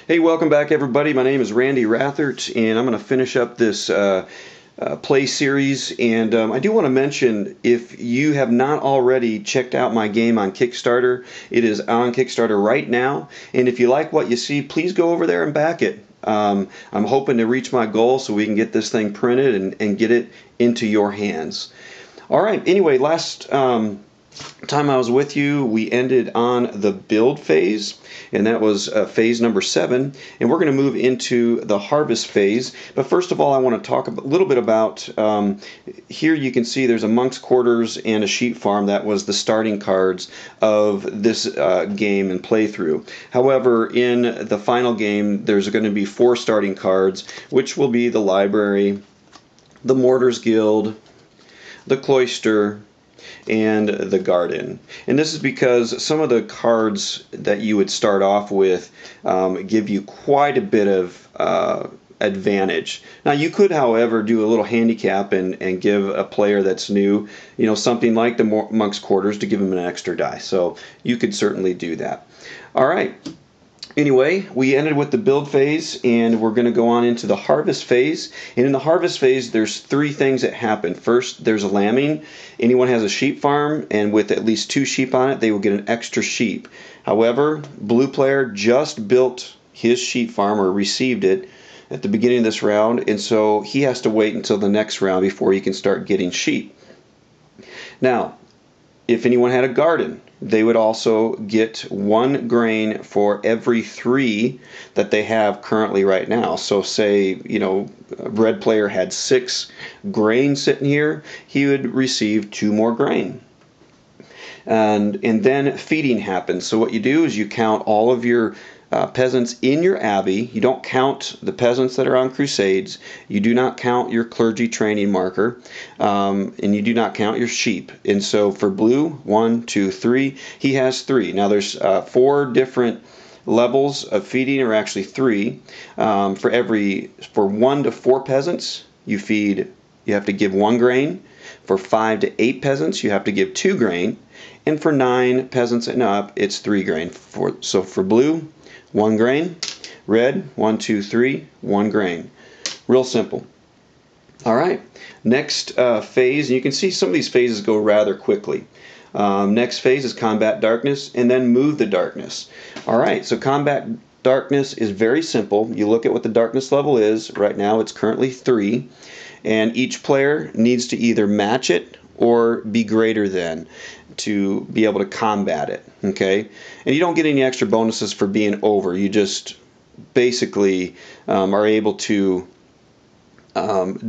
Hey, welcome back, everybody. My name is Randy Rathert, and I'm going to finish up this play series. And I do want to mention, if you have not already checked out my game on Kickstarter, it is on Kickstarter right now. And if you like what you see, please go over there and back it. I'm hoping to reach my goal so we can get this thing printed and get it into your hands. All right. Anyway, last time I was with you, we ended on the build phase, and that was phase number 7, and we're going to move into the harvest phase. But first of all, I want to talk a little bit about, here you can see there's a monk's quarters and a sheep farm. That was the starting cards of this game and playthrough. However, in the final game, there's going to be 4 starting cards, which will be the library, the Mortars Guild, the cloister, and the garden. And this is because some of the cards that you would start off with give you quite a bit of advantage. Now you could, however, do a little handicap and give a player that's new, something like the monk's quarters to give them an extra die. So you could certainly do that. All right. Anyway, we ended with the build phase, and we're going to go on into the harvest phase. And in the harvest phase, there's 3 things that happen. First, there's lambing. Anyone has a sheep farm, and with at least 2 sheep on it, they will get an extra sheep. However, blue player just built his sheep farm, or received it, at the beginning of this round, and so he has to wait until the next round before he can start getting sheep. Now, if anyone had a garden, they would also get 1 grain for every 3 that they have currently right now. So say, red player had 6 grain sitting here, he would receive 2 more grain. And then feeding happens. So what you do is you count all of your peasants in your abbey. You don't count the peasants that are on crusades. You do not count your clergy training marker, and you do not count your sheep. And so for blue, 1, 2, 3, he has 3. Now there's 4 different levels of feeding, or actually 3. For 1 to 4 peasants, you have to give 1 grain. For 5 to 8 peasants, you have to give 2 grain. And for 9 peasants and up, it's 3 grain. So for blue, 1 grain. Red, 1, 2, 3, 1 grain. Real simple. All right. Next phase, and you can see some of these phases go rather quickly. Next phase is combat darkness, and then move the darkness. All right. So combat darkness is very simple. You look at what the darkness level is. Right now, it's currently 3, and each player needs to either match it or be greater than to be able to combat it. Okay, and you don't get any extra bonuses for being over. You just basically are able to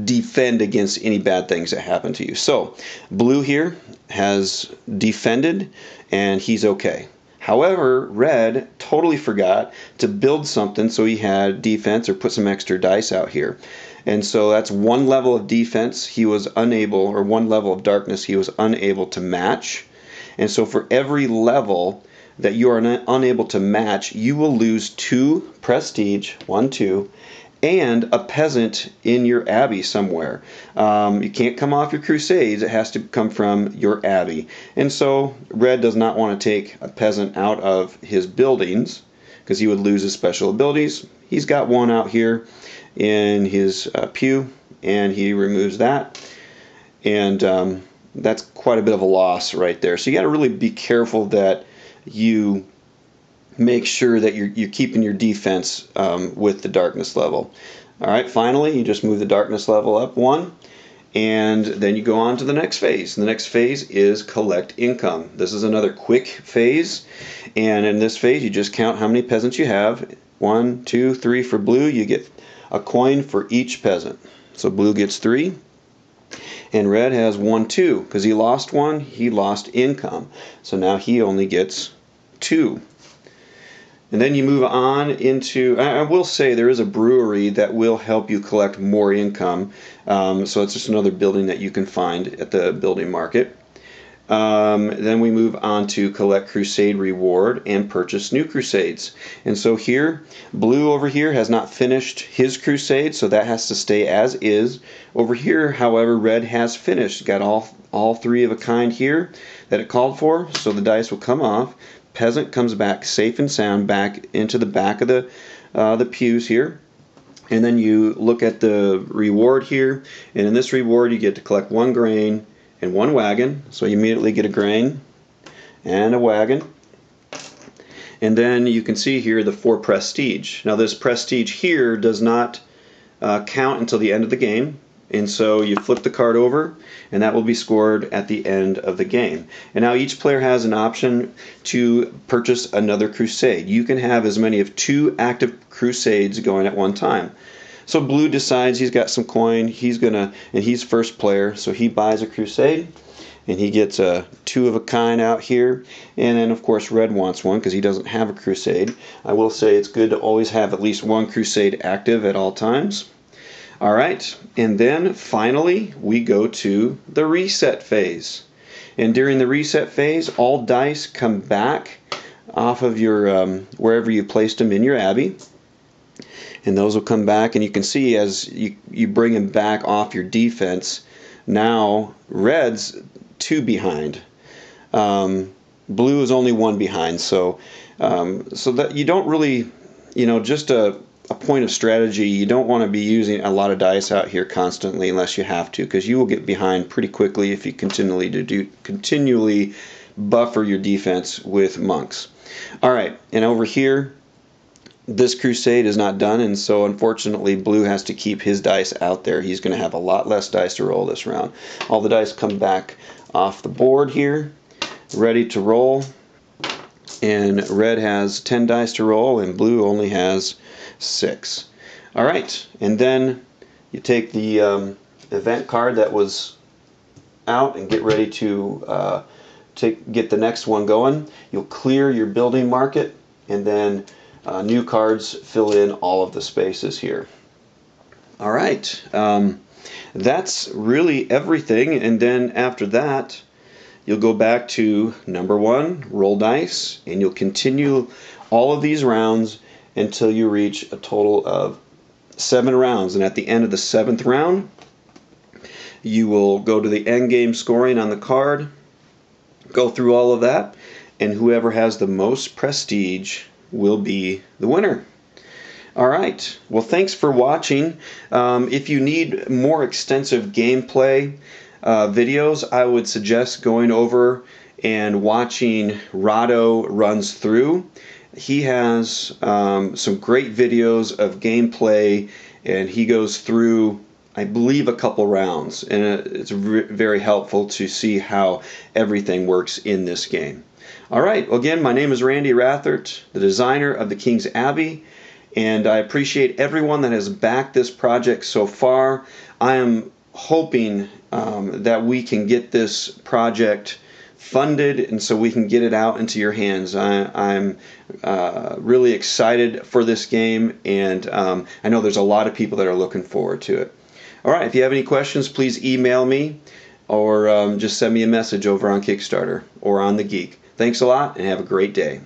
defend against any bad things that happen to you. So blue here has defended, and he's okay. However, red totally forgot to build something, so he had defense or put some extra dice out here. And so that's 1 level of defense he was unable, or 1 level of darkness he was unable to match. And so for every level that you are unable to match, you will lose 2 prestige, 1, 2, and a peasant in your abbey somewhere. You can't come off your crusades. It has to come from your abbey. And so red does not want to take a peasant out of his buildings because he would lose his special abilities. He's got 1 out here in his pew, and he removes that. And that's quite a bit of a loss right there. So you got to really be careful that you make sure that you're keeping your defense with the darkness level. All right, finally, you just move the darkness level up 1, and then you go on to the next phase. The next phase is collect income. This is another quick phase, and in this phase, you just count how many peasants you have. 1, 2, 3 for blue. You get a coin for each peasant. So blue gets 3. And red has 1, 2. Because he lost 1, he lost income. So now he only gets 2. And then you move on into, I will say there is a brewery that will help you collect more income. So it's just another building that you can find at the building market. Then we move on to collect crusade reward and purchase new crusades. And so here, blue over here has not finished his crusade, so that has to stay as is. Over here, however, red has finished. Got all 3 of a kind here that it called for, so the dice will come off. Peasant comes back safe and sound back into the back of the the pews here. And then you look at the reward here, and in this reward you get to collect 1 grain and 1 wagon. So you immediately get a grain and a wagon. And then you can see here the 4 prestige. Now this prestige here does not count until the end of the game. And so you flip the card over, and that will be scored at the end of the game. And now each player has an option to purchase another crusade. You can have as many of 2 active crusades going at one time. So blue decides he's got some coin, and he's first player, so he buys a crusade, and he gets a 2 of a kind out here. And then of course red wants one because he doesn't have a crusade. I will say it's good to always have at least 1 crusade active at all times. Alright, and then finally we go to the reset phase. And during the reset phase, all dice come back off of your wherever you placed them in your abbey. And those will come back, and you can see as you bring them back off your defense, now red's 2 behind. Blue is only 1 behind, so that you don't really, just a point of strategy, you don't want to be using a lot of dice out here constantly unless you have to, because you will get behind pretty quickly if you continually buffer your defense with monks. Alright, and over here this crusade is not done, and so unfortunately blue has to keep his dice out there. He's going to have a lot less dice to roll this round. All the dice come back off the board here, ready to roll, and red has 10 dice to roll and blue only has 6. Alright, and then you take the event card that was out and get ready to get the next one going. You'll clear your building market, and then new cards fill in all of the spaces here. Alright, that's really everything, and then after that you'll go back to number 1, roll dice, and you'll continue all of these rounds until you reach a total of 7 rounds. And at the end of the 7th round, you will go to the end game scoring on the card, go through all of that, and whoever has the most prestige will be the winner. Alright, well thanks for watching. If you need more extensive gameplay videos, I would suggest going over and watching Rado Runs Through. He has some great videos of gameplay, and he goes through, I believe, a couple rounds, and it's very helpful to see how everything works in this game. Alright, well, again, my name is Randy Rathert, the designer of the King's Abbey, and I appreciate everyone that has backed this project so far. I am hoping that we can get this project funded, and so we can get it out into your hands. I'm really excited for this game, and I know there's a lot of people that are looking forward to it. Alright, if you have any questions, please email me, or just send me a message over on Kickstarter or on The Geek. Thanks a lot, and have a great day.